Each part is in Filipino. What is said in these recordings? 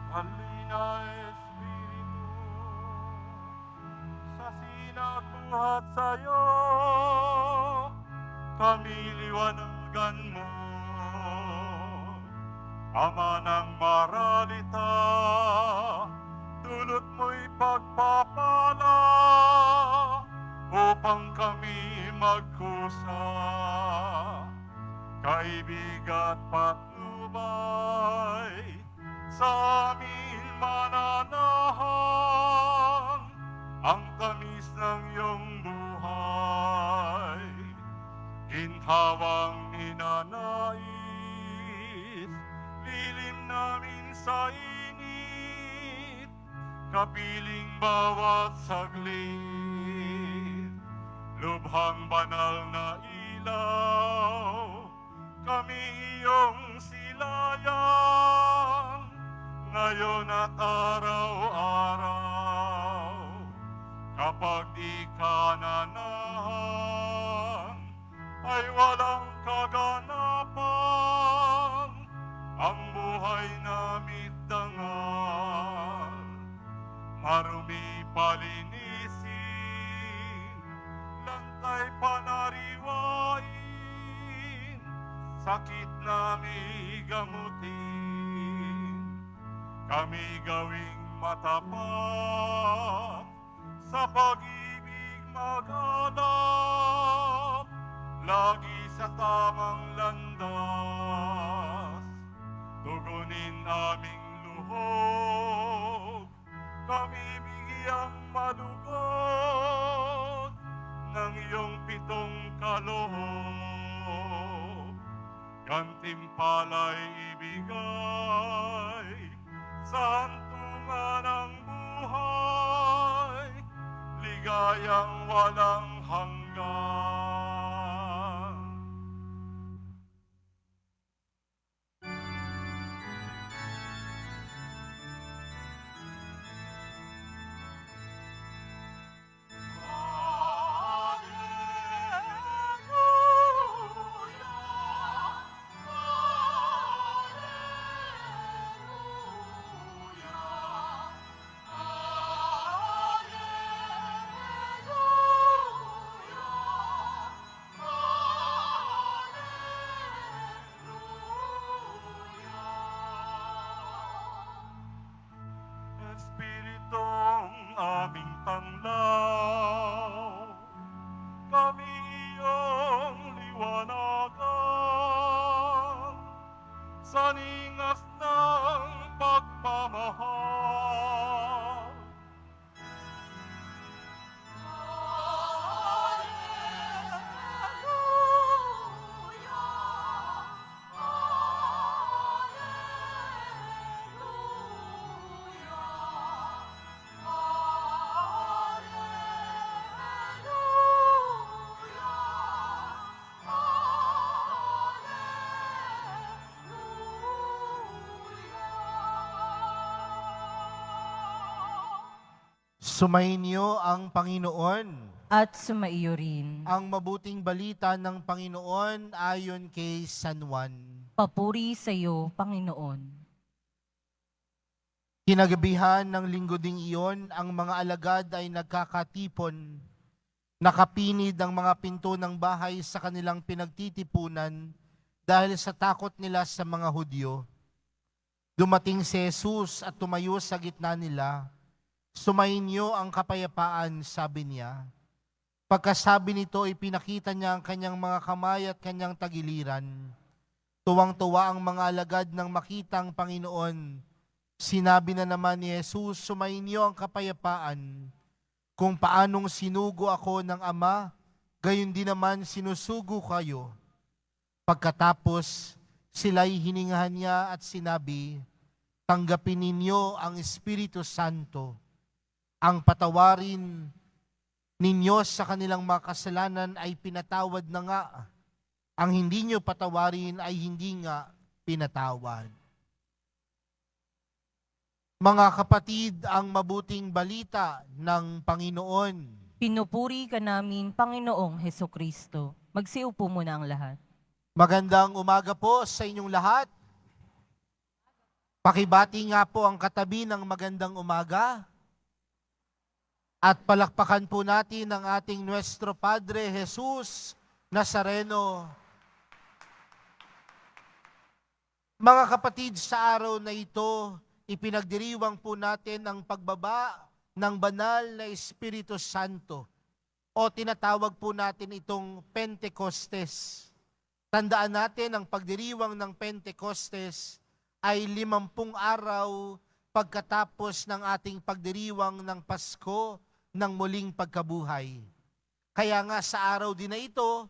Halina, Espiritu, sa sinagbuhat sa'yo, kami liwanagan mo. Ama ng maralita, dulot mo'y pagpapala, upang kami magkusa, kaibig at patnubay, sa amin mananahan, ang tamis ng iyong buhay. Ginhawang ninanais, lilim namin sa init, kapiling bawat saglit, lubhang banal na ilaw, kami iyong silayan, ngayon at araw-araw. Kapag di ka nanahan, ay walang kaganapan, ang buhay namit dangal. Marumi palinisin, lantay panariwain, sakit nami gamutin, kami gawing matapat, sa pag-ibig maganap, lagi sa tamang landas. Tugunin aming luhog, kami bigyang malugod, ng iyong pitong kaloob. Gantimpala'y ibigay, sa hantungan ng buhay, ligayang walang hanggan. Espiritong aming tanglaw, kami iyong liwanagan, sa ningas ng pagmamahal. Sumainyo ang Panginoon. At sumaiyo rin. Ang mabuting balita ng Panginoon ayon kay San Juan. Papuri sa iyo, Panginoon. Kinagabihan ng linggo ding iyon, ang mga alagad ay nagkakatipon. Nakapinid ang mga pinto ng bahay sa kanilang pinagtitipunan dahil sa takot nila sa mga Hudyo. Dumating si Jesus at tumayo sa gitna nila. Sumainyo ang kapayapaan, sabi niya. Pagkasabi nito, ipinakita niya ang kanyang mga kamay at kanyang tagiliran. Tuwang-tuwa ang mga alagad nang makitang Panginoon. Sinabi na naman ni Jesus, sumainyo ang kapayapaan. Kung paanong sinugo ako ng Ama, gayon din naman sinusugo kayo. Pagkatapos, sila'y hiningahan niya at sinabi, tanggapin ninyo ang Espiritu Santo. Ang patawarin ninyo sa kanilang mga kasalanan ay pinatawad na nga. Ang hindi nyo patawarin ay hindi nga pinatawad. Mga kapatid, ang mabuting balita ng Panginoon. Pinupuri ka namin, Panginoong Hesukristo. Magsiupo muna ang lahat. Magandang umaga po sa inyong lahat. Pakibati nga po ang katabi ng magandang umaga at palakpakan po natin ang ating Nuestro Padre Jesus Nazareno. Mga kapatid, sa araw na ito, ipinagdiriwang po natin ang pagbaba ng banal na Espiritu Santo o tinatawag po natin itong Pentecostes. Tandaan natin ang pagdiriwang ng Pentecostes ay 50 araw pagkatapos ng ating pagdiriwang ng Pasko ng muling pagkabuhay. Kaya nga sa araw din na ito,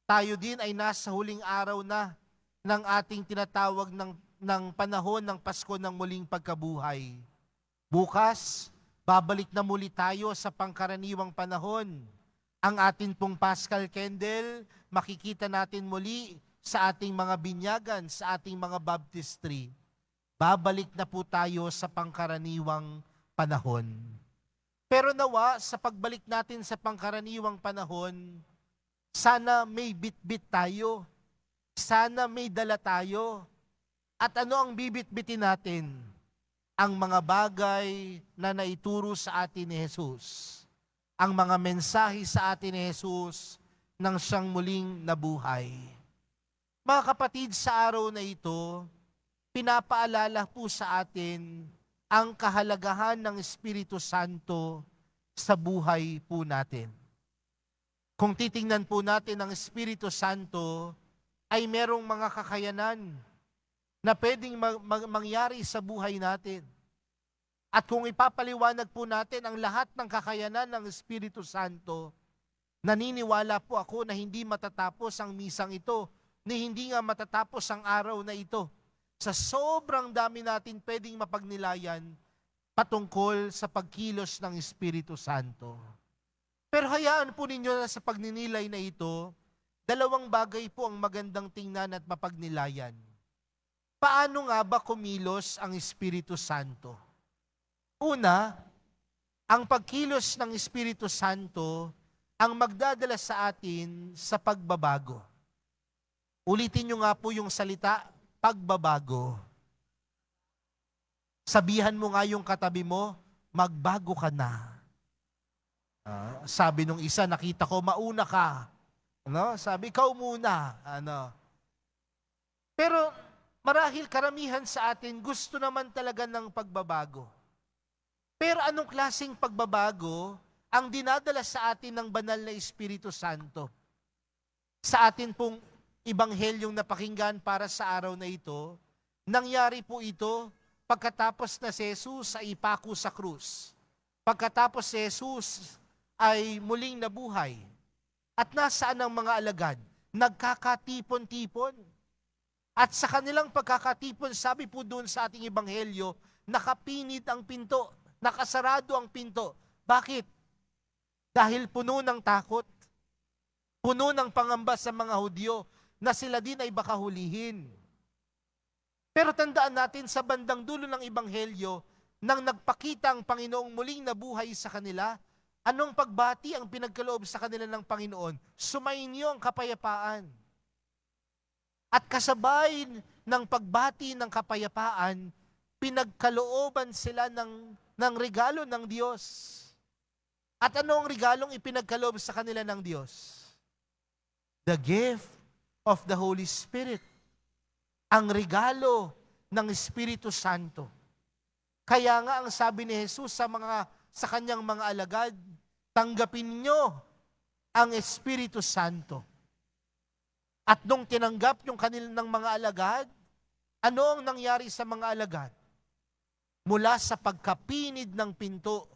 tayo din ay nasa huling araw na ng ating tinatawag ng panahon ng Pasko ng muling pagkabuhay. Bukas, babalik na muli tayo sa pangkaraniwang panahon. Ang atin pong Paschal Candle, makikita natin muli sa ating mga binyagan, sa ating mga baptistry. Babalik na po tayo sa pangkaraniwang panahon. Pero nawa, sa pagbalik natin sa pangkaraniwang panahon, sana may bit-bit tayo. Sana may dala tayo. At ano ang bibit-bitin natin? Ang mga bagay na naituro sa atin ni Jesus. Ang mga mensahe sa atin ni Jesus nang siyang muling nabuhay. Mga kapatid, sa araw na ito, pinapaalala po sa atin ang kahalagahan ng Espiritu Santo sa buhay po natin. Kung titingnan po natin ang Espiritu Santo, ay merong mga kakayanan na pwedeng mangyari sa buhay natin. At kung ipapaliwanag po natin ang lahat ng kakayanan ng Espiritu Santo, naniniwala po ako na hindi matatapos ang misang ito, ni hindi nga matatapos ang araw na ito. Sa sobrang dami natin pwedeng mapagnilayan patungkol sa pagkilos ng Espiritu Santo. Pero hayaan po ninyo na sa pagninilay na ito, dalawang bagay po ang magandang tingnan at mapagnilayan. Paano nga ba kumilos ang Espiritu Santo? Una, ang pagkilos ng Espiritu Santo ang magdadala sa atin sa pagbabago. Ulitin nyo nga po yung salita, pagbabago. Sabihan mo nga yung katabi mo, magbago ka na. Sabi nung isa, nakita ko, mauna ka. Sabi, ikaw muna. Pero marahil karamihan sa atin gusto naman talaga ng pagbabago. Pero anong klaseng pagbabago ang dinadala sa atin ng banal na Espiritu Santo? Sa atin pong Ibanghelyong napakinggan para sa araw na ito, nangyari po ito pagkatapos na si Jesus ay ipako sa krus. Pagkatapos si Jesus ay muling nabuhay. At nasaan ang mga alagad? Nagkakatipon-tipon. At sa kanilang pagkakatipon, sabi po doon sa ating Ebanghelyo, nakapinit ang pinto, nakasarado ang pinto. Bakit? Dahil puno ng takot, puno ng pangamba sa mga Hudyo, na sila din ay baka hulihin. Pero tandaan natin sa bandang dulo ng Ebanghelyo, nang nagpakita ang Panginoong muling nabuhay sa kanila, anong pagbati ang pinagkaloob sa kanila ng Panginoon? Sumainyo ang kapayapaan. At kasabay ng pagbati ng kapayapaan, pinagkalooban sila ng regalo ng Diyos. At ano ang regalong ipinagkaloob sa kanila ng Diyos? The gift of the Holy Spirit. Ang regalo ng Espiritu Santo. Kaya nga ang sabi ni Jesus sa kanyang mga alagad, tanggapin nyo ang Espiritu Santo. At nung tinanggap yung kanilang mga alagad, ano ang nangyari sa mga alagad? Mula sa pagkapinid ng pinto,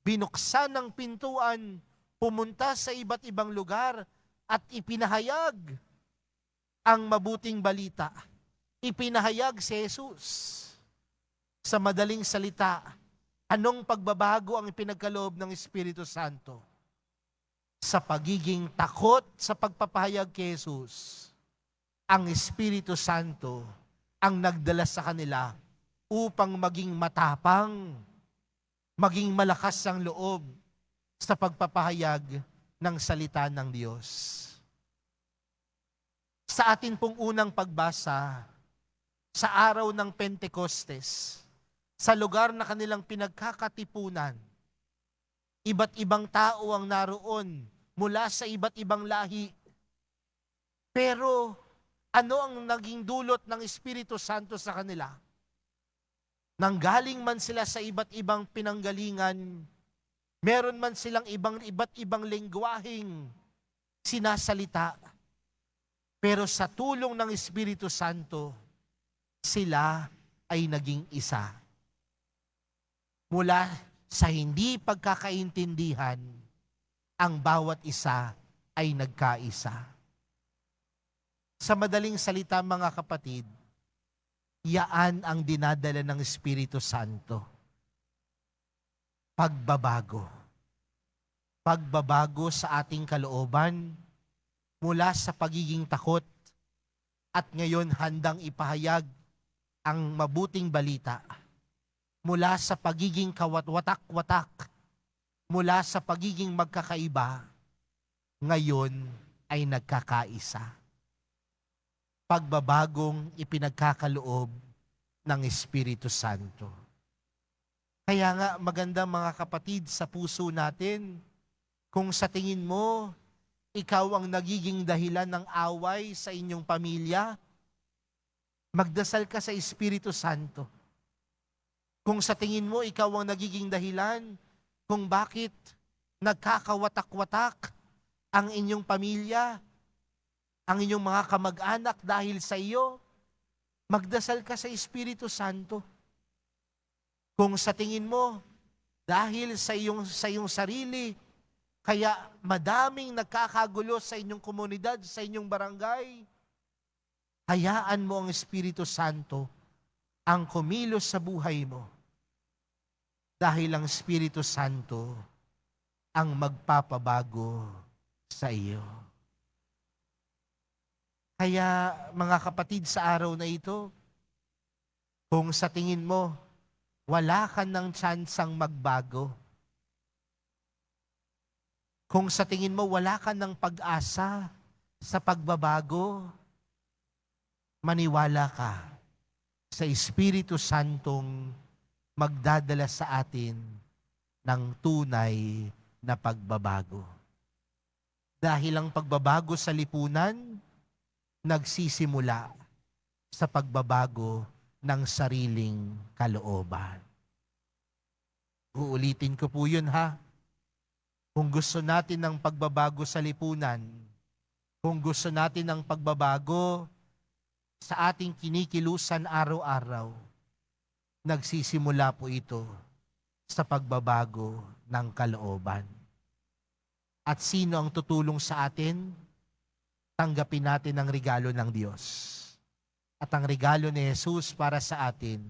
binuksan ng pintuan, pumunta sa iba't ibang lugar, at ipinahayag ang mabuting balita. Ipinahayag si Jesus. Sa madaling salita, anong pagbabago ang ipinagkaloob ng Espiritu Santo? Sa pagiging takot sa pagpapahayag kay Jesus, ang Espiritu Santo ang nagdala sa kanila upang maging matapang, maging malakas ang loob sa pagpapahayag ng salita ng Diyos. Sa atin pong unang pagbasa, sa araw ng Pentecostes, sa lugar na kanilang pinagkakatipunan, iba't ibang tao ang naroon mula sa iba't ibang lahi. Pero ano ang naging dulot ng Espiritu Santo sa kanila? Nanggaling man sila sa iba't ibang pinanggalingan, meron man silang iba't ibang lengguwaheng sinasalita, pero sa tulong ng Espiritu Santo, sila ay naging isa. Mula sa hindi pagkakaintindihan, ang bawat isa ay nagkaisa. Sa madaling salita mga kapatid, yaan ang dinadala ng Espiritu Santo. Pagbabago. Pagbabago sa ating kalooban mula sa pagiging takot at ngayon handang ipahayag ang mabuting balita. Mula sa pagiging kawat-watak-watak, mula sa pagiging magkakaiba, ngayon ay nagkakaisa. Pagbabagong ipinagkakaloob ng Espiritu Santo. Kaya nga maganda mga kapatid sa puso natin, kung sa tingin mo, ikaw ang nagiging dahilan ng away sa inyong pamilya, magdasal ka sa Espiritu Santo. Kung sa tingin mo, ikaw ang nagiging dahilan kung bakit nagkakawatak-watak ang inyong pamilya, ang inyong mga kamag-anak dahil sa iyo, magdasal ka sa Espiritu Santo. Kung sa tingin mo, dahil sa iyong sarili, kaya madaming nagkakagulo sa inyong komunidad, sa inyong barangay, hayaan mo ang Espiritu Santo ang kumilos sa buhay mo. Dahil ang Espiritu Santo ang magpapabago sa iyo. Kaya mga kapatid sa araw na ito, kung sa tingin mo, wala ka ng tsansang magbago. Kung sa tingin mo, wala ka ng pag-asa sa pagbabago, maniwala ka sa Espiritu Santong magdadala sa atin ng tunay na pagbabago. Dahil ang pagbabago sa lipunan, nagsisimula sa pagbabago ng sariling kalooban. Uulitin ko po yun ha. Kung gusto natin ng pagbabago sa lipunan, kung gusto natin ng pagbabago sa ating kinikilusan araw-araw, nagsisimula po ito sa pagbabago ng kalooban. At sino ang tutulong sa atin? Tanggapin natin ang regalo ng Diyos. At ang regalo ni Jesus para sa atin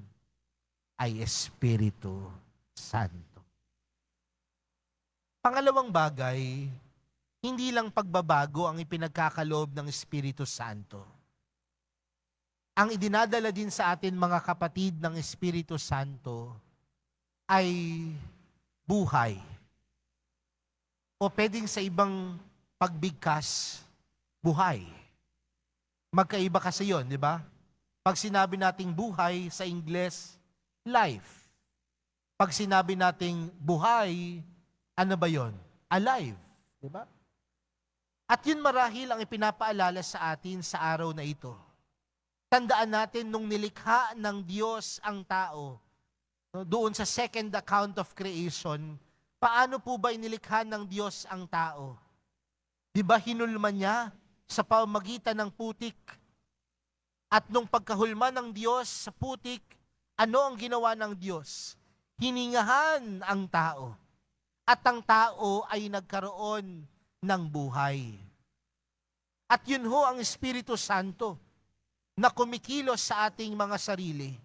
ay Espiritu Santo. Pangalawang bagay, hindi lang pagbabago ang ipinagkakaloob ng Espiritu Santo. Ang idinadala din sa atin mga kapatid ng Espiritu Santo ay buhay. O pwedeng sa ibang pagbigkas, buhay. Magkaiba kasi yun, di ba? Pag sinabi nating buhay sa Ingles, life. Pag sinabi nating buhay, ano ba yon? Alive. Di ba? At yun marahil ang ipinapaalala sa atin sa araw na ito. Tandaan natin nung nilikha ng Diyos ang tao, doon sa second account of creation, paano po ba inilikha ng Diyos ang tao? Di ba hinulman niya sa pamamagitan ng putik? At nung pagkahulma ng Diyos sa putik, ano ang ginawa ng Diyos? Hiningahan ang tao. At ang tao ay nagkaroon ng buhay. At yun ho ang Espiritu Santo na kumikilos sa ating mga sarili.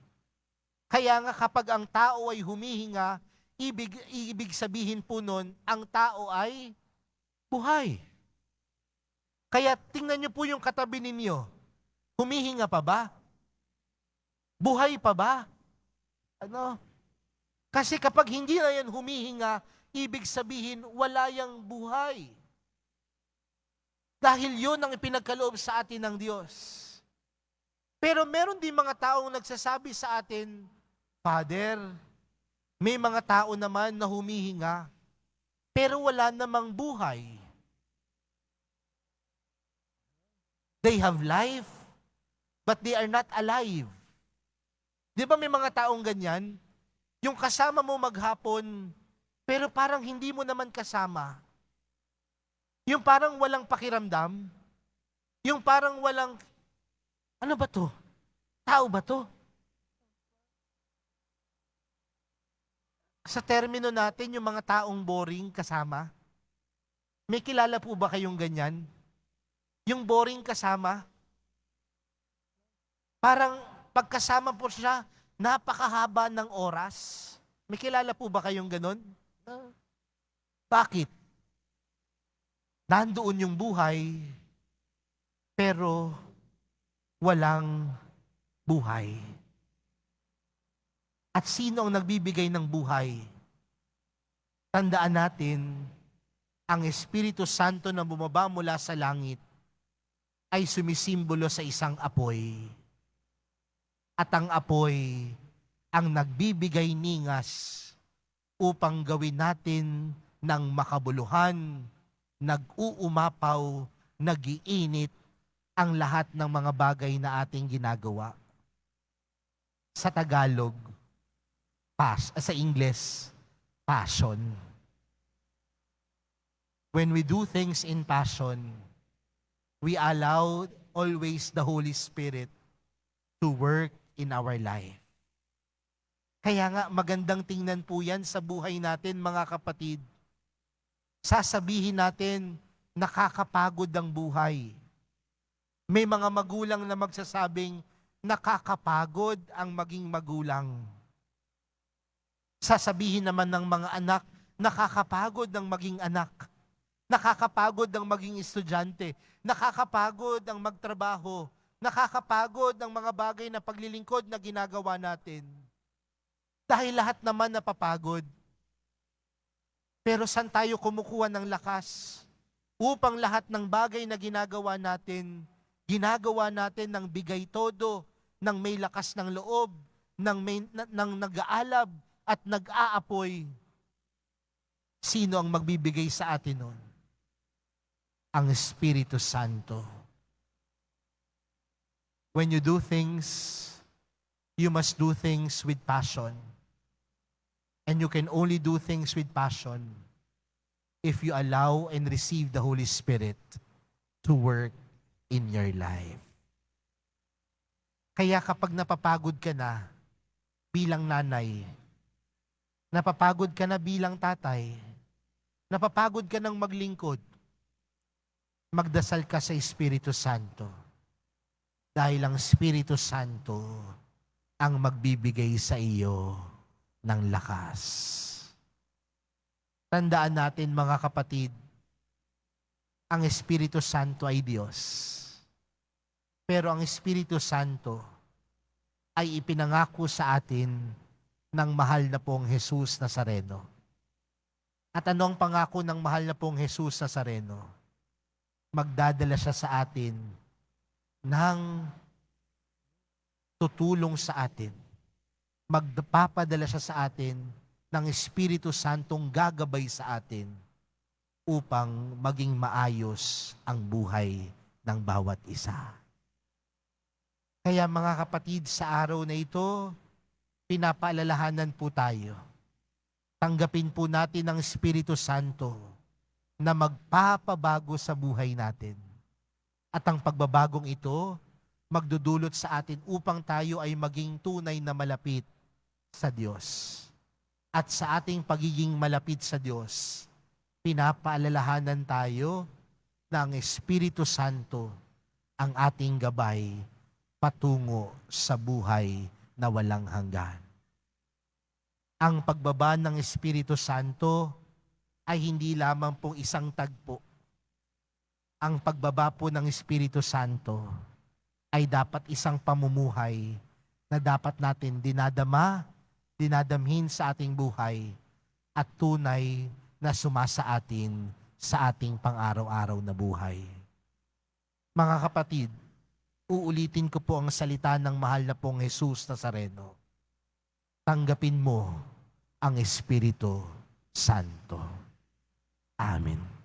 Kaya nga kapag ang tao ay humihinga, ibig sabihin po nun, ang tao ay buhay. Kaya tingnan niyo po yung katabi ninyo. Humihinga pa ba? Buhay pa ba? Ano? Kasi kapag hindi na yan humihinga, ibig sabihin wala yang buhay. Dahil yun ang ipinagkaloob sa atin ng Diyos. Pero meron din mga taong nagsasabi sa atin, Father, may mga tao naman na humihinga, pero wala namang buhay. They have life, but they are not alive. Di ba may mga taong ganyan? Yung kasama mo maghapon, pero parang hindi mo naman kasama. Yung parang walang pakiramdam. Yung parang walang, ano ba to? Tao ba to? Sa termino natin, yung mga taong boring kasama. May kilala po ba kayong ganyan? Yung boring kasama. Parang pagkasama po siya, napakahaba ng oras. May kilala po ba kayong ganon? Bakit? Nandoon yung buhay, pero walang buhay. At sino ang nagbibigay ng buhay? Tandaan natin, ang Espiritu Santo na bumaba mula sa langit ay sumisimbolo sa isang apoy. At ang apoy ang nagbibigay ningas upang gawin natin ng makabuluhan, nag-uumapaw, nag-iinit ang lahat ng mga bagay na ating ginagawa. Sa Tagalog, sa Ingles, passion. When we do things in passion, we allow always the Holy Spirit to work in our life. Kaya nga magandang tingnan po yan sa buhay natin, mga kapatid. Sasabihin natin, nakakapagod ang buhay. May mga magulang na magsasabing, nakakapagod ang maging magulang. Sasabihin naman ng mga anak, nakakapagod ang maging anak. Nakakapagod ang maging estudyante. Nakakapagod ang magtrabaho. Nakakapagod ang mga bagay na paglilingkod na ginagawa natin. Dahil lahat naman napapagod. Pero saan tayo kumukuha ng lakas? Upang lahat ng bagay na ginagawa natin ng bigay todo, ng may lakas ng loob, ng nag-aalab at nag-aapoy. Sino ang magbibigay sa atin nun? Ang Espiritu Santo. When you do things, you must do things with passion. And you can only do things with passion if you allow and receive the Holy Spirit to work in your life. Kaya kapag napapagod ka na bilang nanay, napapagod ka na bilang tatay, napapagod ka ng maglingkod, magdasal ka sa Espiritu Santo. Dahil ang Espiritu Santo ang magbibigay sa iyo ng lakas. Tandaan natin, mga kapatid, ang Espiritu Santo ay Diyos. Pero ang Espiritu Santo ay ipinangako sa atin ng mahal na pong Jesus Nazareno. At ano ang pangako ng mahal na pong Jesus Nazareno? Magdadala siya sa atin ng tutulong sa atin. Magpapadala siya sa atin ng Espiritu Santong gagabay sa atin upang maging maayos ang buhay ng bawat isa. Kaya mga kapatid, sa araw na ito, pinapaalalahanan po tayo. Tanggapin po natin ang Espiritu Santo na magpapabago sa buhay natin. At ang pagbabagong ito, magdudulot sa atin upang tayo ay maging tunay na malapit sa Diyos. At sa ating pagiging malapit sa Diyos, pinapaalalahanan tayo na ang Espiritu Santo ang ating gabay patungo sa buhay na walang hanggan. Ang pagbaba ng Espiritu Santo ay hindi lamang pong isang tagpo. Ang pagbaba po ng Espiritu Santo ay dapat isang pamumuhay na dapat natin dinadamhin sa ating buhay at tunay na sumasa atin sa ating pang-araw-araw na buhay. Mga kapatid, Uulitin ko po ang salita ng mahal na pong Jesus Nazareno. Tanggapin mo ang Espiritu Santo. Amen.